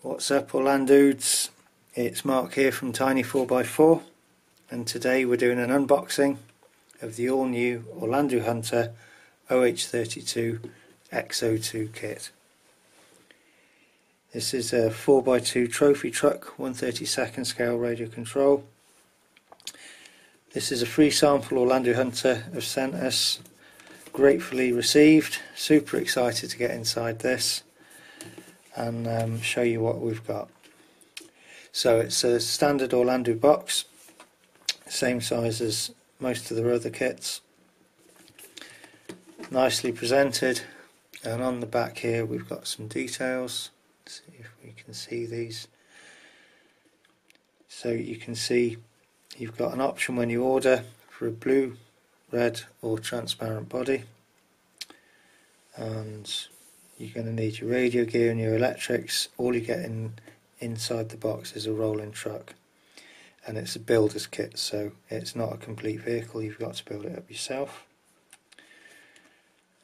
What's up, Orlandudes? It's Mark here from Tiny 4x4, and today we're doing an unboxing of the all new Orlandu Hunter OH32 X02 kit. This is a 4x2 trophy truck, 1/32 scale radio control. This is a free sample Orlandu Hunter have sent us, gratefully received. Super excited to get inside this and show you what we've got. So it's a standard Orlandu box, same size as most of the other kits, nicely presented, and on the back here we've got some details. Let's see if we can see these. So you can see you've got an option when you order for a blue, red or transparent body, and you're going to need your radio gear and your electrics. All you get inside the box is a rolling truck, and it's a builder's kit, so it's not a complete vehicle, you've got to build it up yourself.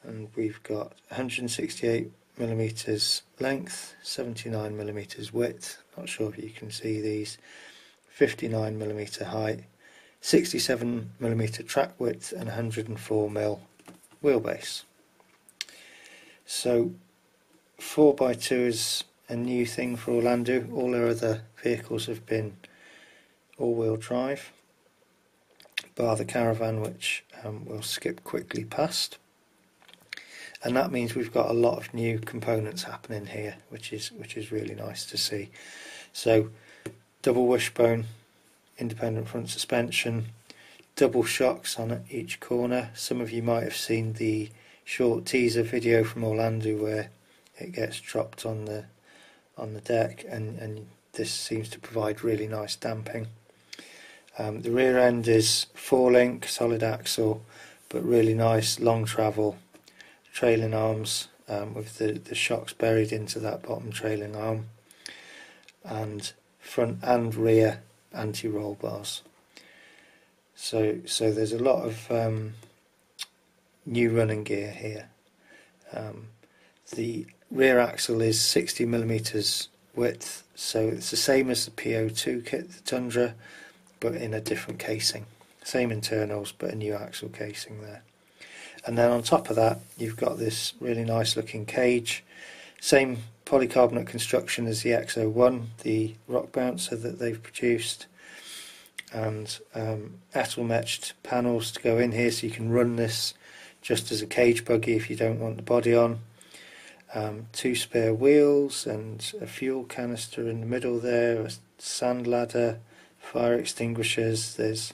And we've got 168mm length, 79mm width, not sure if you can see these, 59mm height, 67mm track width and 104mm wheelbase. So 4x2 is a new thing for Orlandu. All their other vehicles have been all-wheel drive, bar the Caravan, which we'll skip quickly past. And that means we've got a lot of new components happening here, which is really nice to see. So double wishbone, independent front suspension, double shocks on each corner. Some of you might have seen the short teaser video from Orlandu where it gets dropped on the deck, and this seems to provide really nice damping. The rear end is 4-link solid axle, but really nice long travel trailing arms with the shocks buried into that bottom trailing arm, and front and rear anti-roll bars. So there's a lot of new running gear here. The rear axle is 60mm width, so it's the same as the PO2 kit, the Tundra, but in a different casing. Same internals, but a new axle casing there. And then on top of that you've got this really nice looking cage, same polycarbonate construction as the X01, the rock bouncer that they've produced, and Ettle-matched panels to go in here, so you can run this just as a cage buggy if you don't want the body on. 2 spare wheels and a fuel canister in the middle there, a sand ladder, fire extinguishers, there's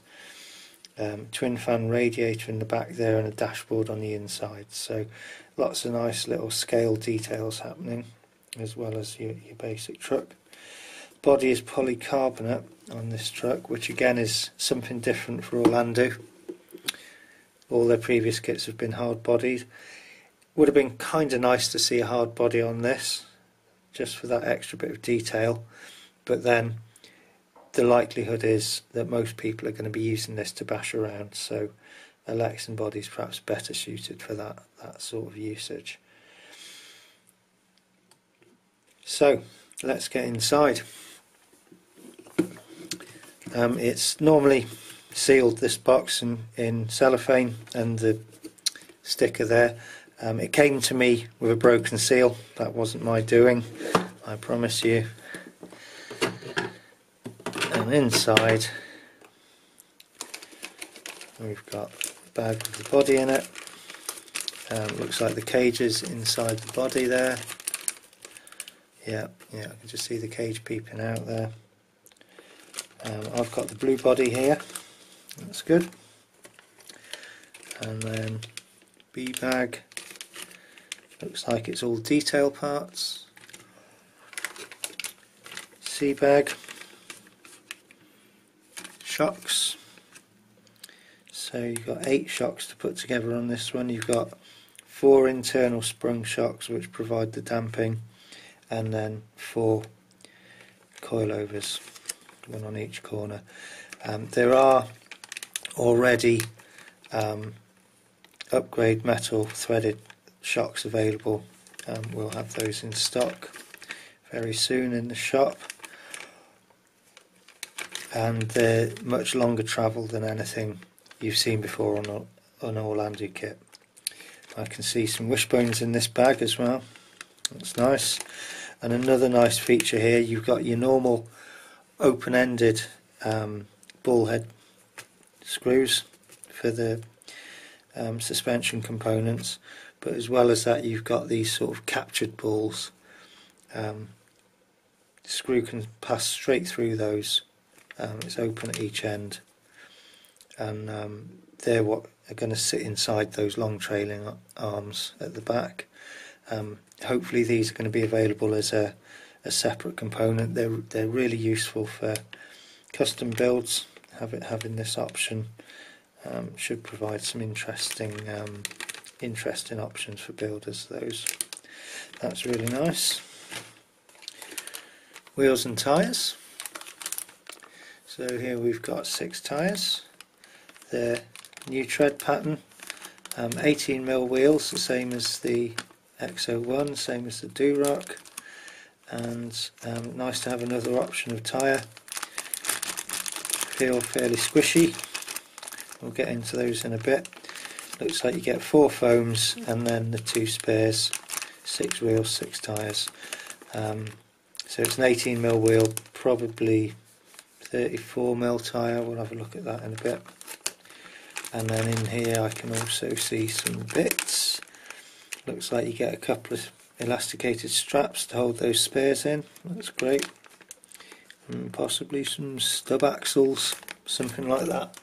twin fan radiator in the back there, and a dashboard on the inside. So lots of nice little scale details happening, as well as your basic truck. Body is polycarbonate on this truck, which again is something different for Orlandu. All their previous kits have been hard bodied. Would have been kind of nice to see a hard body on this, just for that extra bit of detail, but then the likelihood is that most people are going to be using this to bash around, so a Lexan body is perhaps better suited for that sort of usage. So let's get inside. It's normally sealed, this box, in cellophane, and the sticker there. It came to me with a broken seal. That wasn't my doing, I promise you. And inside we've got a bag with the body in it. Looks like the cage is inside the body there. Yeah, I can just see the cage peeping out there. I've got the blue body here, that's good. And then B bag, looks like it's all detail parts. C bag, shocks. So you've got 8 shocks to put together on this one. You've got 4 internal sprung shocks which provide the damping, and then 4 coilovers, one on each corner. There are already upgrade metal threaded shocks available. We'll have those in stock if very soon in the shop, and they're much longer travel than anything you've seen before on an Orlando kit. I can see some wishbones in this bag as well. That's nice. And another nice feature here, you've got your normal open-ended ball head screws for the suspension components, but as well as that you've got these sort of captured balls. The screw can pass straight through those. It's open at each end, and they're what are going to sit inside those long trailing arms at the back. Hopefully these are going to be available as a separate component. They're really useful for custom builds. Having this option should provide some interesting options for builders. That's really nice. Wheels and tyres. So here we've got 6 tyres. They're new tread pattern, 18mm wheels, the same as the X01, same as the Duroc, and nice to have another option of tyre. Feel fairly squishy. We'll get into those in a bit. Looks like you get 4 foams and then the 2 spares, 6 wheels, 6 tyres. So it's an 18mm wheel, probably 34mm tyre. We'll have a look at that in a bit. And then in here I can also see some bits. Looks like you get a couple of elasticated straps to hold those spares in. That's great. And possibly some stub axles, something like that.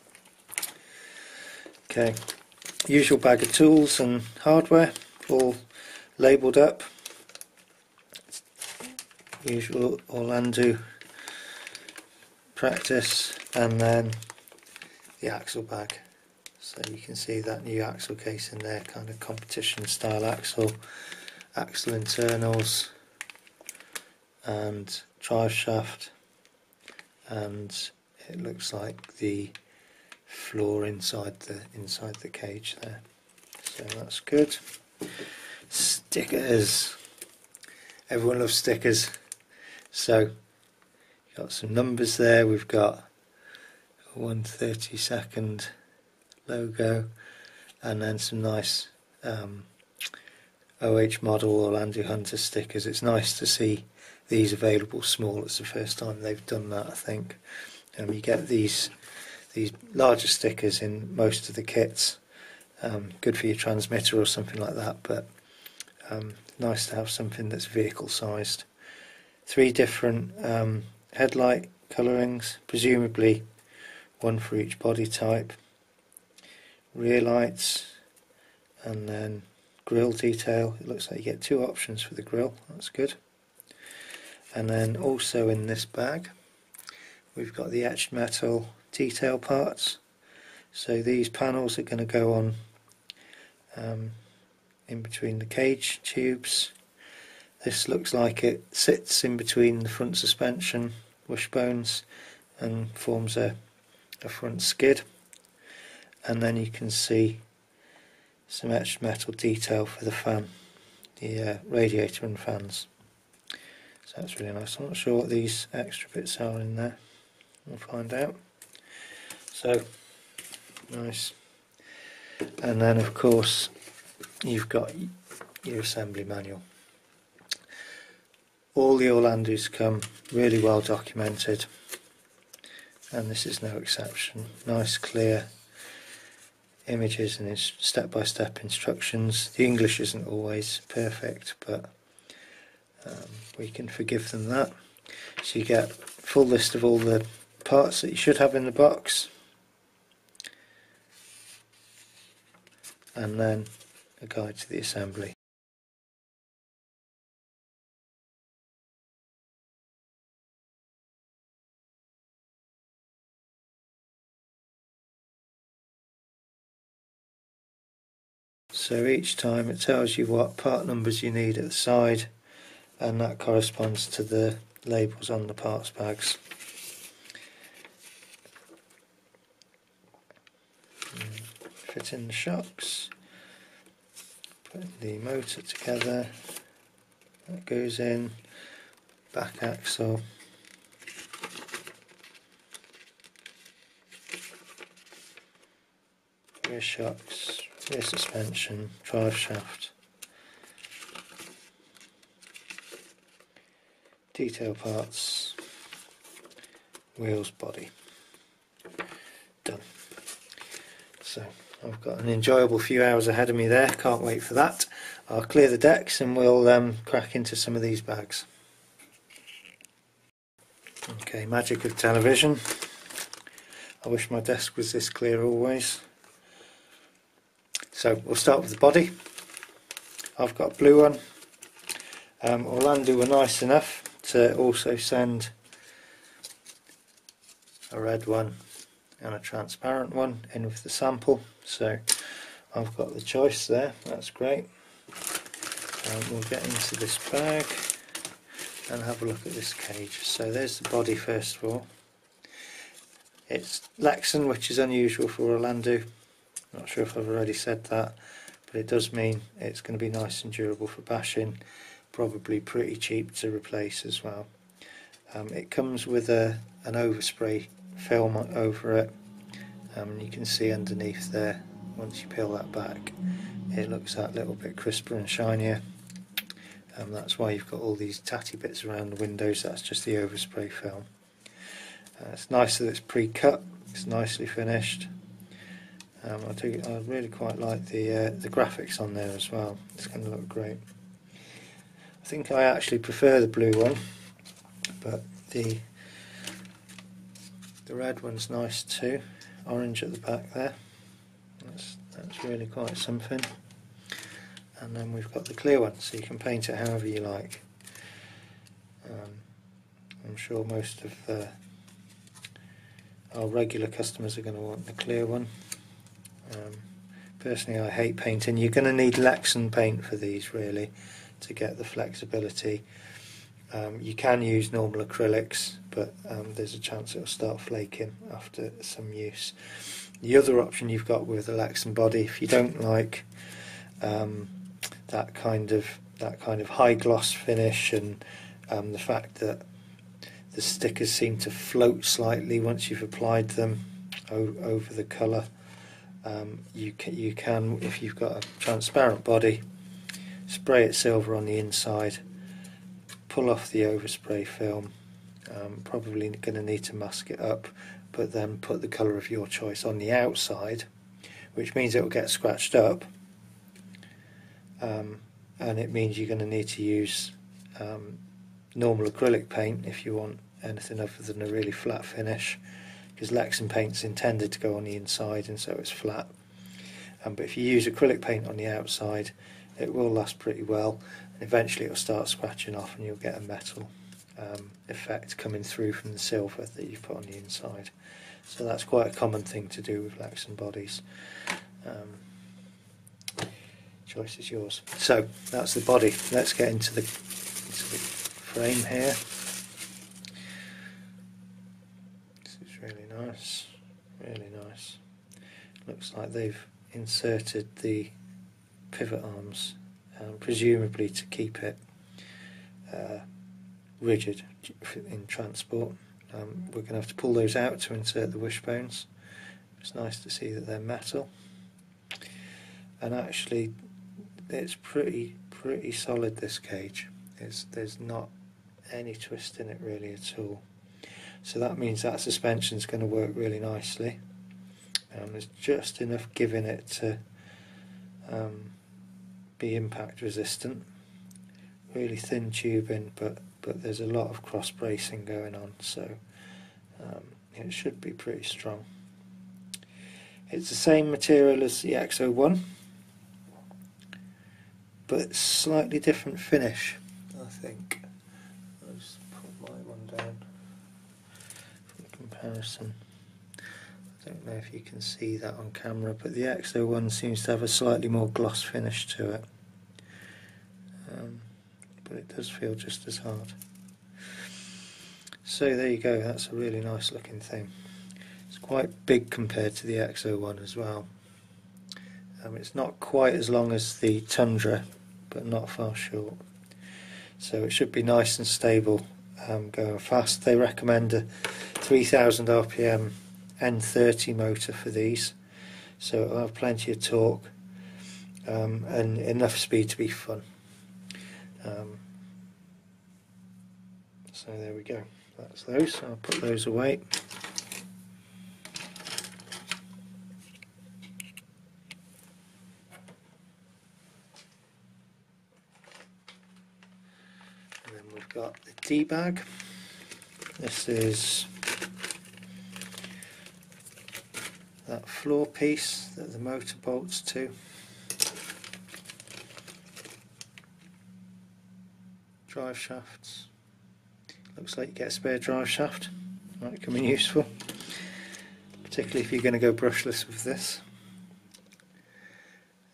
Okay, usual bag of tools and hardware, all labelled up. Usual Orlando practice, and then the axle bag. So you can see that new axle case in there, kind of competition style axle internals, and drive shaft, and it looks like the floor inside the cage there. So that's good. Stickers. Everyone loves stickers. So got some numbers there. We've got a 1/32 logo, and then some nice OH model Orlando Hunter stickers. It's nice to see these available small. It's the first time they've done that, I think. You get these larger stickers in most of the kits. Good for your transmitter or something like that, but nice to have something that's vehicle sized. 3 different headlight colourings, presumably one for each body type. Rear lights, and then grille detail. It looks like you get 2 options for the grille. That's good. And then also in this bag we've got the etched metal detail parts. So these panels are going to go on in between the cage tubes. This looks like it sits in between the front suspension wishbones and forms a front skid. And then you can see some etched metal detail for the fan, the radiator and fans. So that's really nice. I'm not sure what these extra bits are in there. We'll find out. So nice. And then of course you've got your assembly manual. All the Orlandos come really well documented, and this is no exception. Nice clear images and step-by-step instructions. The English isn't always perfect, but we can forgive them that. So you get a full list of all the parts that you should have in the box, and then a guide to the assembly. So each time it tells you what part numbers you need at the side, and that corresponds to the labels on the parts bags. Fit in the shocks, put the motor together, that goes in, back axle, rear shocks, rear suspension, drive shaft, detail parts, wheels, body. Done. So I've got an enjoyable few hours ahead of me there, can't wait for that. I'll clear the decks and we'll crack into some of these bags. Okay, magic of television. I wish my desk was this clear always. So we'll start with the body. I've got a blue one. Orlando were nice enough to also send a red one and a transparent one in with the sample, so I've got the choice there, that's great. We'll get into this bag and have a look at this cage. So there's the body first of all. It's Lexan, which is unusual for Orlando. Not sure if I've already said that, but it does mean it's going to be nice and durable for bashing, probably pretty cheap to replace as well. It comes with an overspray film over it, and you can see underneath there, once you peel that back, it looks that little bit crisper and shinier. That's why you've got all these tatty bits around the windows, that's just the overspray film. It's nice that it's pre-cut, it's nicely finished. I really quite like the graphics on there as well, it's going to look great. I think I actually prefer the blue one, but the red one's nice too. Orange at the back there, that's really quite something. And then we've got the clear one, so you can paint it however you like. I'm sure most of our regular customers are going to want the clear one. Personally, I hate painting. You're going to need Lexan paint for these really to get the flexibility. You can use normal acrylics, but there's a chance it'll start flaking after some use. The other option you've got with the Lexan body, if you don't like that kind of high gloss finish and the fact that the stickers seem to float slightly once you've applied them over the colour, you can, if you've got a transparent body, spray it silver on the inside, pull off the overspray film, probably going to need to mask it up, but then put the colour of your choice on the outside, which means it will get scratched up, and it means you're going to need to use normal acrylic paint if you want anything other than a really flat finish, because Lexan paint's intended to go on the inside and so it's flat. But if you use acrylic paint on the outside, it will last pretty well, and eventually it'll start scratching off and you'll get a metal effect coming through from the silver that you've put on the inside. So that's quite a common thing to do with Lexan bodies. Choice is yours. So that's the body. Let's get into the frame here. This is really nice, really nice. Looks like they've inserted the pivot arms, presumably to keep it rigid in transport. We're going to have to pull those out to insert the wishbones. It's nice to see that they're metal, and actually it's pretty solid, this cage. There's not any twist in it really at all, so that means that suspension's going to work really nicely. There's just enough give in it to be impact resistant. Really thin tubing, but there's a lot of cross bracing going on, so it should be pretty strong. It's the same material as the X01, but slightly different finish, I think. I'll just put my one down for comparison. I don't know if you can see that on camera, but the X01 seems to have a slightly more gloss finish to it, but it does feel just as hard. So there you go, that's a really nice looking thing. It's quite big compared to the X01 as well. It's not quite as long as the Tundra, but not far short. So it should be nice and stable going fast. They recommend a 3000 RPM N30 motor for these, so it'll have plenty of torque and enough speed to be fun. So there we go, that's those. I'll put those away. And then we've got the D-bag. This is that floor piece that the motor bolts to. Drive shafts. Looks like you get a spare drive shaft. Might come in useful, particularly if you're going to go brushless with this.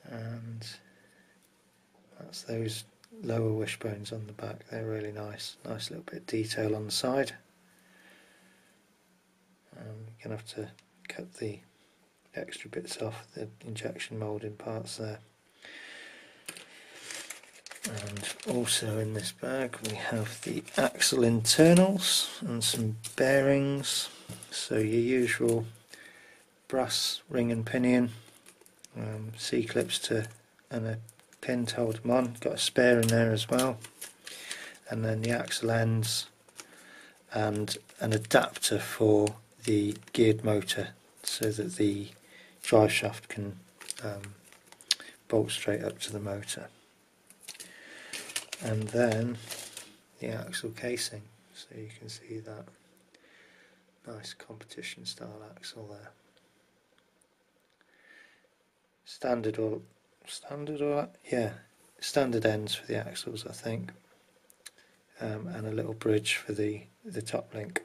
And that's those lower wishbones on the back. They're really nice. Nice little bit of detail on the side. You're going to have to cut the extra bits off, the injection moulding parts there. And also in this bag we have the axle internals and some bearings. So your usual brass ring and pinion, C-clips and a pin to hold them on. Got a spare in there as well. And then the axle ends and an adapter for the geared motor so that the drive shaft can bolt straight up to the motor. And then the axle casing, so you can see that nice competition style axle there. Standard ends for the axles, I think, and a little bridge for the top link.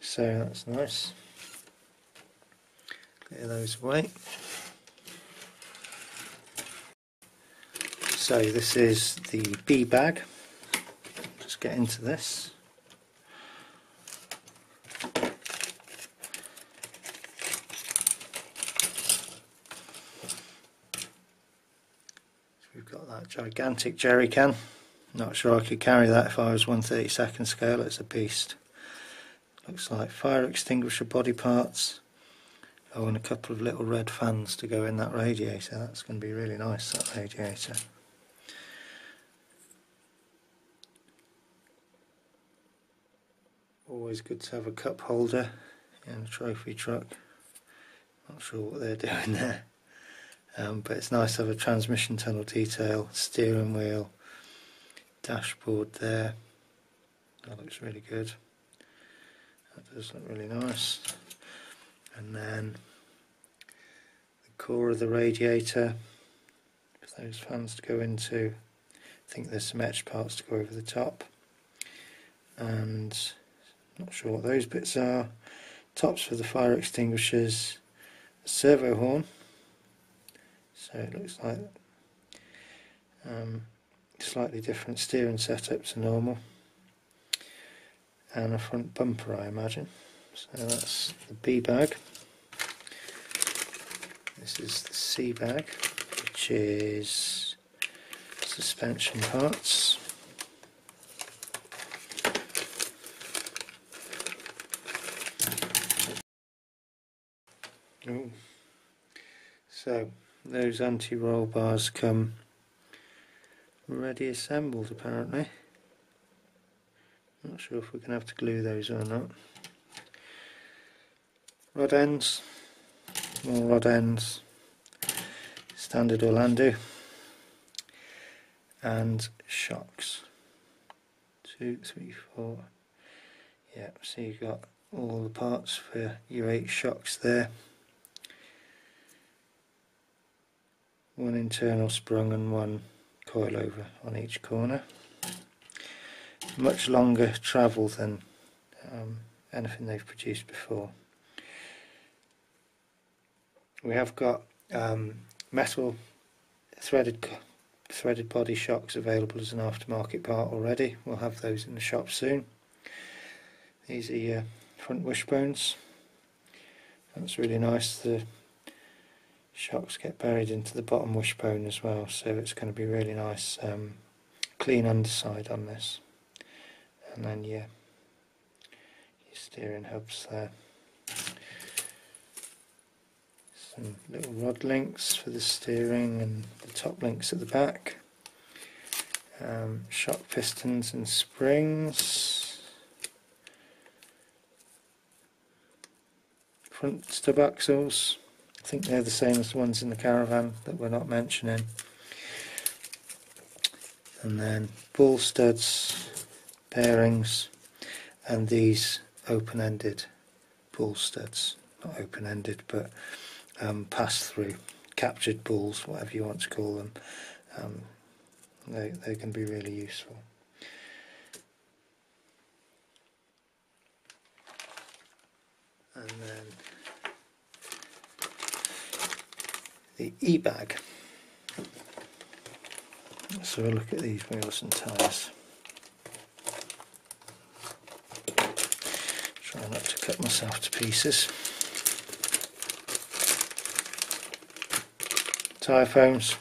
So that's nice. Clear those away. So this is the B bag. Just get into this. So we've got that gigantic jerry can. Not sure I could carry that if I was 1/32 scale. It's a beast. Looks like fire extinguisher body parts. Oh, and a couple of little red fans to go in that radiator. That's going to be really nice, that radiator. Always good to have a cup holder in a trophy truck. Not sure what they're doing there, but it's nice to have a transmission tunnel detail, steering wheel, dashboard there. That looks really good. That does look really nice. And then the core of the radiator, with those fans to go into. I think there's some etched parts to go over the top. And not sure what those bits are. Tops for the fire extinguishers, a servo horn, so it looks like slightly different steering setup to normal, and a front bumper, I imagine. So that's the B bag. This is the C bag, which is suspension parts. Ooh. So those anti-roll bars come ready assembled apparently. Not sure if we're going to have to glue those or not. Rod ends, more rod ends, standard Orlando, and shocks. 2, 3, 4. Yeah, so you've got all the parts for your 8 shocks there. One internal sprung and one coilover on each corner. Much longer travel than anything they've produced before. We have got metal threaded body shocks available as an aftermarket part already. We'll have those in the shop soon. These are your front wishbones. That's really nice. The shocks get buried into the bottom wishbone as well, so it's going to be really nice, clean underside on this. and then your steering hubs there. Some little rod links for the steering and the top links at the back. Shock pistons and springs. Front stub axles. I think they're the same as the ones in the Caravan that we're not mentioning. And then ball studs, bearings, and these open-ended ball studs. Not open-ended, but pass-through, captured balls, whatever you want to call them. They can be really useful. And then the e-bag. So we'll look at these wheels and tyres. Try not to cut myself to pieces. Tyre foams.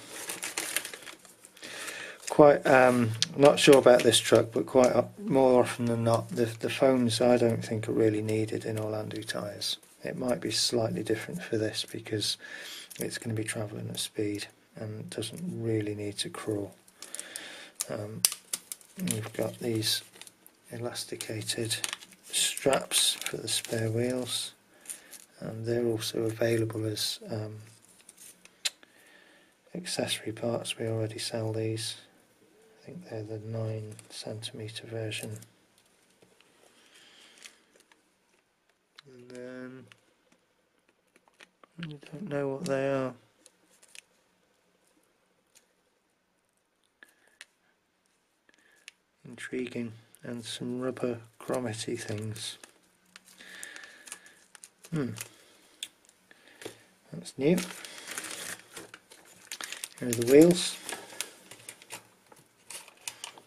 Quite, not sure about this truck, but more often than not, the foams I don't think are really needed in Orlando tyres. It might be slightly different for this because it's going to be travelling at speed and doesn't really need to crawl. We've got these elasticated straps for the spare wheels, and they're also available as accessory parts. We already sell these. I think they're the 9cm version. And then I don't know what they are. Intriguing, and some rubber grommet-y things. That's new. Here are the wheels.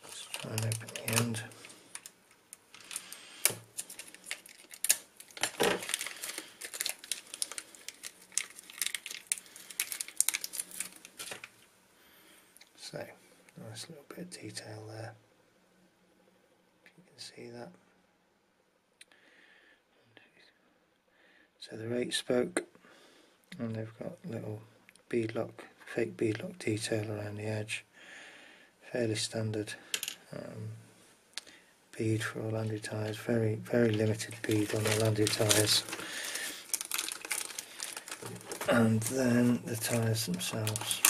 Let's try and open the end. So, nice little bit of detail there. See that? So they're 8-spoke, and they've got little beadlock, fake beadlock detail around the edge. Fairly standard bead for Orlando tyres. Very, very limited bead on Orlando tyres. And then the tyres themselves.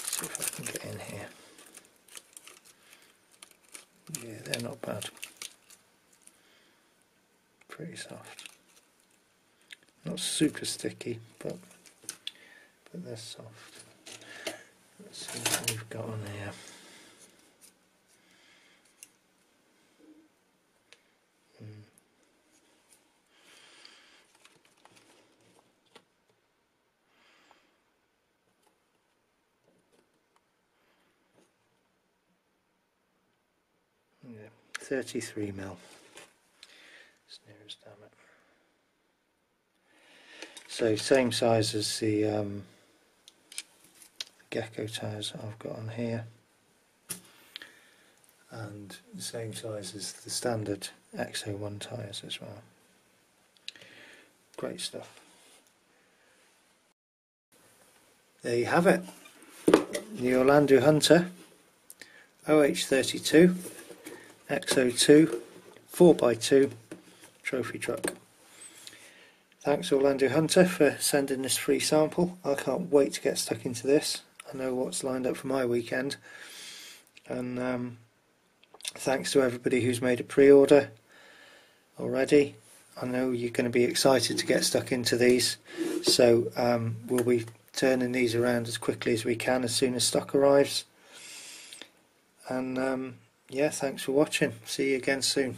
See if I can get in here. Yeah, they're not bad. Pretty soft. Not super sticky, but they're soft. Let's see what we've got on here. Yeah, 33mm. As near as damn it. So same size as the Gecko tyres I've got on here, and the same size as the standard XO1 tyres as well. Great stuff. There you have it. The Orlando Hunter OH32 XO2 4x2 trophy truck. Thanks Orlando Hunter for sending this free sample. I can't wait to get stuck into this. I know what's lined up for my weekend, and thanks to everybody who's made a pre-order already. I know you're going to be excited to get stuck into these, so we'll be turning these around as quickly as we can as soon as stock arrives. And yeah, thanks for watching. See you again soon.